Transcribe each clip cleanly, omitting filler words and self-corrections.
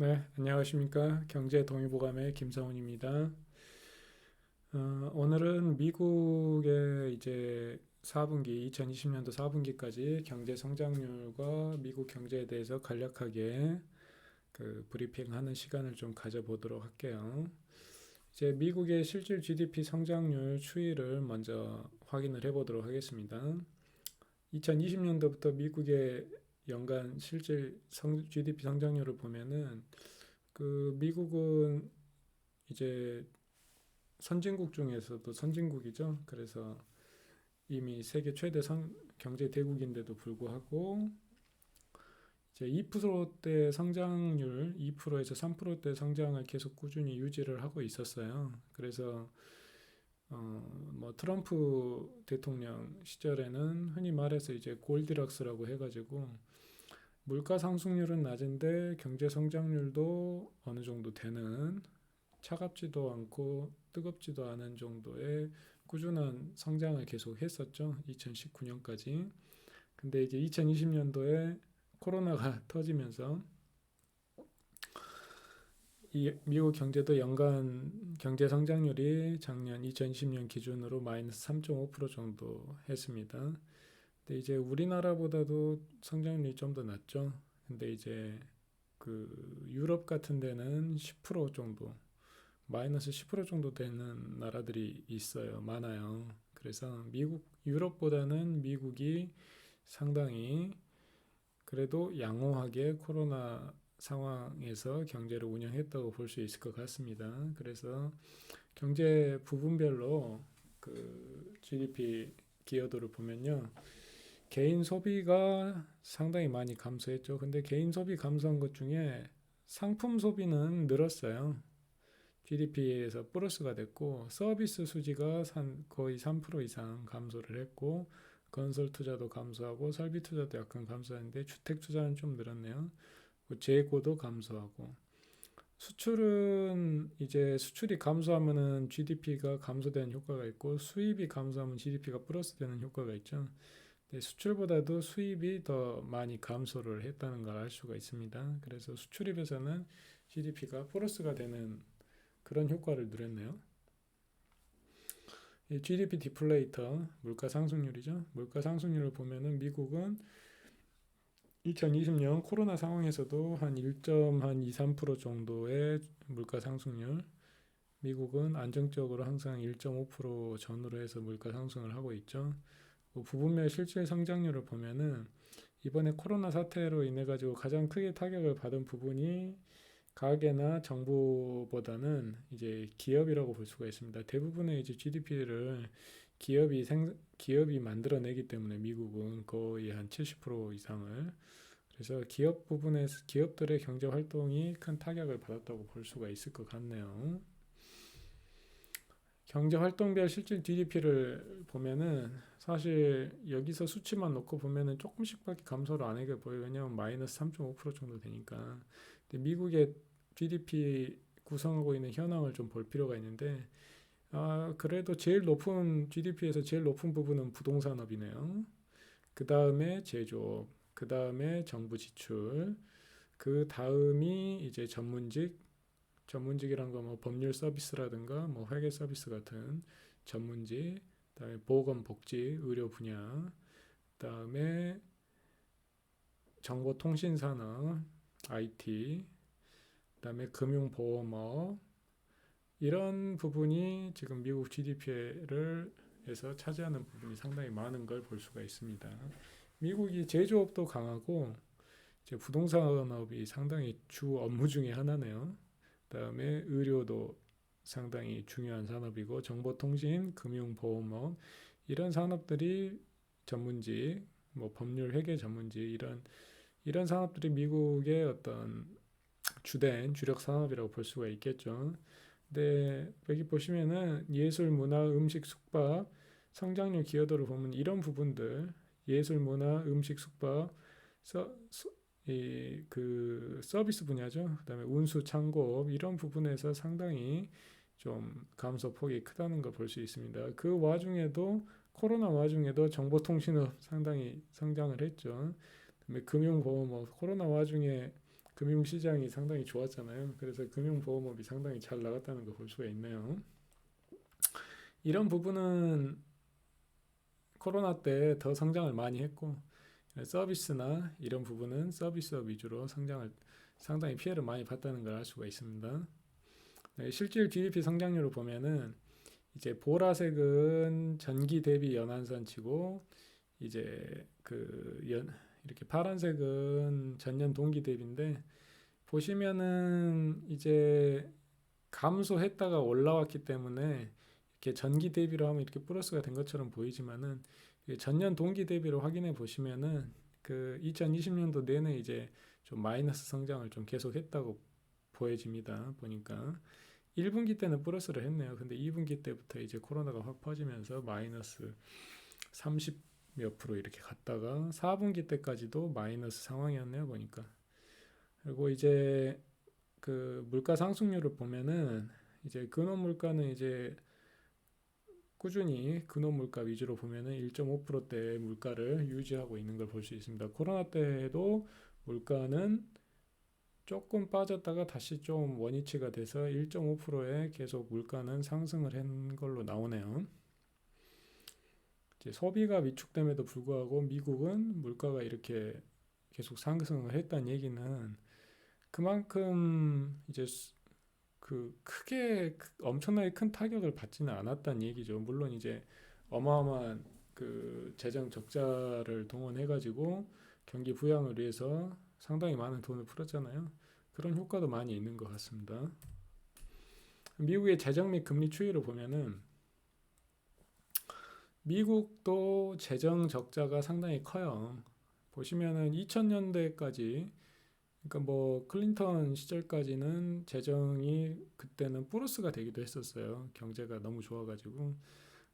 네, 안녕하십니까. 경제동의보감의 김성훈입니다. 오늘은 미국의 이제 4분기, 2020년도 4분기까지 경제 성장률과 미국 경제에 대해서 간략하게 브리핑하는 시간을 좀 가져보도록 할게요. 이제 미국의 실질 GDP 성장률 추이를 먼저 확인을 해보도록 하겠습니다. 2020년도부터 미국의 연간 실질 GDP 성장률을 보면은 미국은 이제 선진국 중에서도 선진국이죠. 그래서 이미 세계 최대 경제 대국인데도 불구하고 이제 2%대 성장률, 2%에서 3%대 성장을 계속 꾸준히 유지를 하고 있었어요. 그래서 뭐 트럼프 대통령 시절에는 흔히 말해서 이제 골디락스라고 해가지고 물가 상승률은 낮은데 경제 성장률도 어느 정도 되는, 차갑지도 않고 뜨겁지도 않은 정도의 꾸준한 성장을 계속 했었죠. 2019년까지. 근데 이제 2020년도에 코로나가 터지면서 이 미국 경제도 연간 경제 성장률이 작년 2020년 기준으로 마이너스 3.5% 정도 했습니다. 근데 이제 우리나라보다도 성장률이 좀 더 낮죠. 근데 이제 유럽 같은 데는 10% 정도, 마이너스 10% 정도 되는 나라들이 있어요. 많아요. 그래서 유럽보다는 미국이 상당히 그래도 양호하게 코로나 상황에서 경제를 운영했다고 볼 수 있을 것 같습니다. 그래서 경제 부분별로 GDP 기여도를 보면요. 개인 소비가 상당히 많이 감소했죠. 근데 개인 소비 감소한 것 중에 상품 소비는 늘었어요. GDP에서 플러스가 됐고 서비스 수지가 거의 3% 이상 감소를 했고 건설 투자도 감소하고 설비 투자도 약간 감소하는데 주택 투자는 좀 늘었네요. 재고도 감소하고 수출은 이제 수출이 감소하면은 GDP가 감소되는 효과가 있고 수입이 감소하면 GDP가 플러스 되는 효과가 있죠. 근데 수출보다도 수입이 더 많이 감소를 했다는 걸 알 수가 있습니다. 그래서 수출입에서는 GDP가 플러스가 되는 그런 효과를 누렸네요. 이 GDP 디플레이터, 물가 상승률이죠. 물가 상승률을 보면은 미국은 2020년 코로나 상황에서도 한 1.23% 정도의 물가 상승률, 미국은 안정적으로 항상 1.5% 전후로 해서 물가 상승을 하고 있죠. 부분별 실질 성장률을 보면은 이번에 코로나 사태로 인해 가지고 가장 크게 타격을 받은 부분이 가계나 정부보다는 이제 기업이라고 볼 수가 있습니다. 대부분의 이제 GDP를 기업이 만들어내기 때문에 미국은 거의 한 70% 이상을, 그래서 기업 부분에서 기업들의 경제 활동이 큰 타격을 받았다고 볼 수가 있을 것 같네요. 경제 활동별 실질 GDP를 보면은 사실 여기서 수치만 놓고 보면은 조금씩밖에 감소를 안 하게 보여요. 왜냐하면 마이너스 3.5% 정도 되니까. 근데 미국의 GDP 구성하고 있는 현황을 좀 볼 필요가 있는데, 그래도 제일 높은 GDP에서 제일 높은 부분은 부동산업이네요. 그 다음에 제조업, 그 다음에 정부 지출, 그 다음이 이제 전문직이란 거 뭐 법률 서비스라든가 뭐 회계 서비스 같은 전문직, 그다음에 보건 복지, 의료 분야, 그다음에 정보통신 산업, IT, 그다음에 금융보험업, 이런 부분이 지금 미국 GDP를 에서 차지하는 부분이 상당히 많은 걸 볼 수가 있습니다. 미국이 제조업도 강하고 이제 부동산업이 상당히 주 업무 중에 하나네요. 그다음에 의료도 상당히 중요한 산업이고 정보통신, 금융보험업, 이런 산업들이 전문직, 뭐 법률 회계 전문직, 이런 산업들이 미국의 어떤 주된 주력 산업이라고 볼 수가 있겠죠. 근데 여기 보시면은 예술, 문화, 음식, 숙박 성장률 기여도를 보면 이런 부분들, 예술, 문화, 음식, 숙박, 서, 서비스 분야죠. 그다음에 운수, 창고업, 이런 부분에서 상당히 좀 감소폭이 크다는 걸 볼 수 있습니다. 그 와중에도 코로나 와중에도 정보통신업 상당히 성장을 했죠. 그다음에 금융보험업, 코로나 와중에 금융시장이 상당히 좋았잖아요. 그래서 금융보험업이 상당히 잘 나갔다는 걸 볼 수가 있네요. 이런 부분은 코로나 때 더 성장을 많이 했고 서비스나 이런 부분은 서비스업 위주로 성장을 상당히 피해를 많이 봤다는 걸 알 수가 있습니다. 네, 실질 GDP 성장률을 보면은 이제 보라색은 전기 대비 연한선치고 이제 이렇게 파란색은 전년 동기 대비인데 보시면은 이제 감소했다가 올라왔기 때문에 이렇게 전기 대비로 하면 이렇게 플러스가 된 것처럼 보이지만은 전년 동기 대비로 확인해 보시면은 그 2020년도 내내 이제 좀 마이너스 성장을 좀 계속했다고 보여집니다. 보니까 1분기 때는 플러스를 했네요. 근데 2분기 때부터 이제 코로나가 확 퍼지면서 마이너스 30 몇 프로 이렇게 갔다가 4분기 때까지도 마이너스 상황이었네요. 보니까. 그리고 이제 그 물가 상승률을 보면은 이제 근원 물가는 이제 꾸준히 근원 물가 위주로 보면은 1.5%대 물가를 유지하고 있는 걸 볼 수 있습니다. 코로나 때에도 물가는 조금 빠졌다가 다시 좀 원위치가 돼서 1.5%에 계속 물가는 상승을 한 걸로 나오네요. 이제 소비가 위축됨에도 불구하고 미국은 물가가 이렇게 계속 상승을 했다는 얘기는 그만큼 이제 엄청나게 큰 타격을 받지는 않았다는 얘기죠. 물론 이제 어마어마한 그 재정 적자를 동원해가지고 경기 부양을 위해서 상당히 많은 돈을 풀었잖아요. 그런 효과도 많이 있는 것 같습니다. 미국의 재정 및 금리 추이를 보면은 미국도 재정 적자가 상당히 커요. 보시면은 2000년대까지 그러니까 뭐 클린턴 시절까지는 재정이 그때는 플러스가 되기도 했었어요. 경제가 너무 좋아가지고.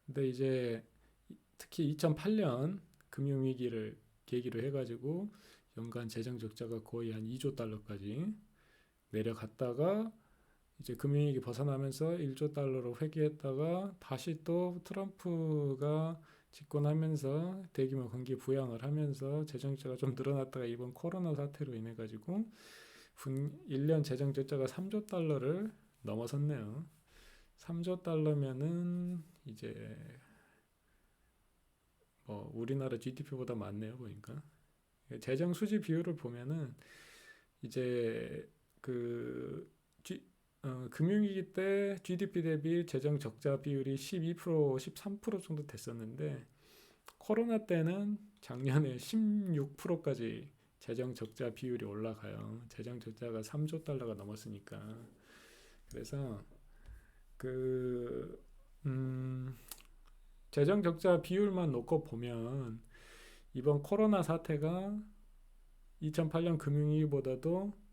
근데 이제 특히 2008년 금융위기를 계기로 해가지고 연간 재정 적자가 거의 한 2조 달러까지 내려갔다가 이제 금융위기 벗어나면서 1조 달러로 회귀했다가 다시 또 트럼프가 집권하면서 대규모 경기 부양을 하면서 재정적자가 좀 늘어났다가 이번 코로나 사태로 인해 가지고 1년 재정적자가 3조 달러를 넘어섰네요. 3조 달러면은 이제 뭐 우리나라 GDP보다 많네요, 보니까. 재정 수지 비율을 보면은 이제 그 금융위기 때 GDP 대비 재정 적자 비율이 12%, 13% 정도 됐었는데 코로나 때는 작년에 16%까지 재정 적자 비율이 올라가요. 재정 적자가 3조 달러가 넘었으니까. 그래서 그 재정 적자 비율만 놓고 보면 이번 코로나 사태가 2008년 금융위기보다도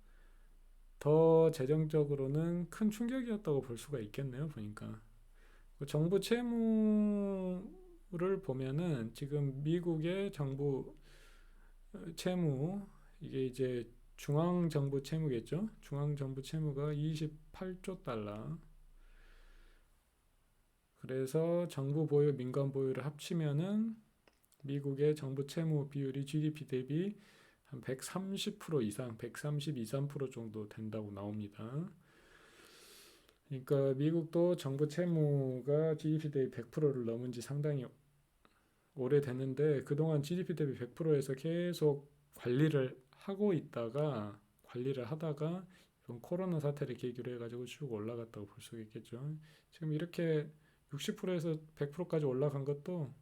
더 재정적으로는 큰 충격이었다고 볼 수가 있겠네요. 보니까 정부 채무를 보면은 지금 미국의 정부 채무 이게 이제 중앙정부 채무겠죠. 중앙정부 채무가 28조 달러. 그래서 정부 보유, 민간 보유를 합치면은 미국의 정부 채무 비율이 GDP 대비 한 130% 이상, 132, 3% 정도 된다고 나옵니다. 그러니까 미국도 정부 채무가 GDP 대비 100%를 넘은 지 상당히 오래됐는데 그동안 GDP 대비 100%에서 계속 관리를 하다가 이번 코로나 사태를 계기로 해가지고 쭉 올라갔다고 볼 수 있겠죠. 지금 이렇게 60%에서 100%까지 올라간 것도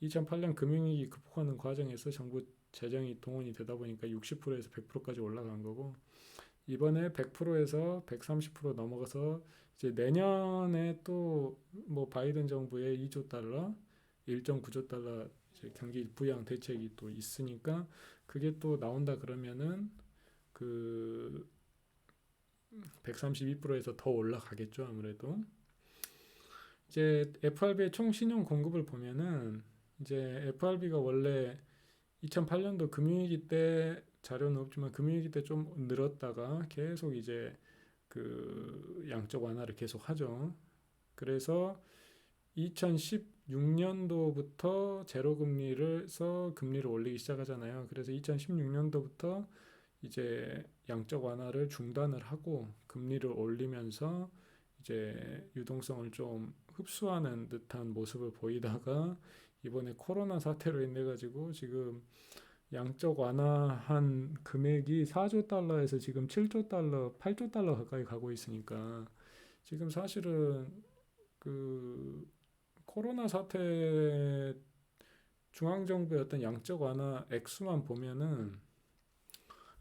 2008년 금융위기 극복하는 과정에서 정부 재정이 동원이 되다 보니까 60%에서 100%까지 올라간 거고 이번에 100%에서 130% 넘어가서 이제 내년에 또 뭐 바이든 정부의 2조 달러, 1.9조 달러 이제 경기 부양 대책이 또 있으니까 그게 또 나온다 그러면은 그 132%에서 더 올라가겠죠 아무래도. 이제 FRB의 총 신용 공급을 보면은 이제 FRB가 원래 2008년도 금융위기 때 자료는 없지만 금융위기 때 좀 늘었다가 계속 이제 그 양적 완화를 계속 하죠. 그래서 2016년도부터 제로 금리를 올리기 시작하잖아요. 그래서 2016년도부터 이제 양적 완화를 중단을 하고 금리를 올리면서 이제 유동성을 좀 흡수하는 듯한 모습을 보이다가 이번에 코로나 사태로 인해 가지고 지금 양적 완화한 금액이 4조 달러에서 지금 7조 달러, 8조 달러 가까이 가고 있으니까 지금 사실은 그 코로나 사태 중앙정부의 어떤 양적 완화 액수만 보면은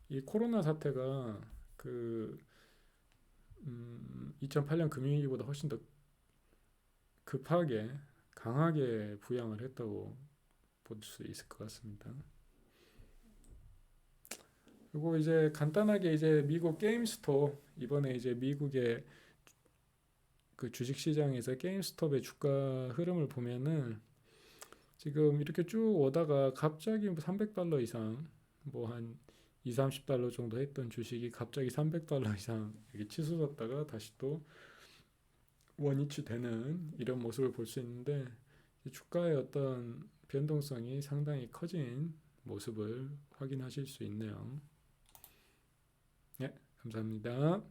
이 코로나 사태가 그 2008년 금융위기보다 훨씬 더 급하게 강하게 부양을 했다고 볼 수 있을 것 같습니다. 그리고 이제 간단하게 이제 미국 게임스톱 이번에 이제 미국의 그 주식시장에서 게임스톱의 주가 흐름을 보면은 지금 이렇게 쭉 오다가 갑자기 300달러 이상 뭐 한 2, 30달러 정도 했던 주식이 갑자기 300달러 이상 이렇게 치솟았다가 다시 또 원위치 되는 이런 모습을 볼 수 있는데 주가의 어떤 변동성이 상당히 커진 모습을 확인하실 수 있네요. 네, 감사합니다.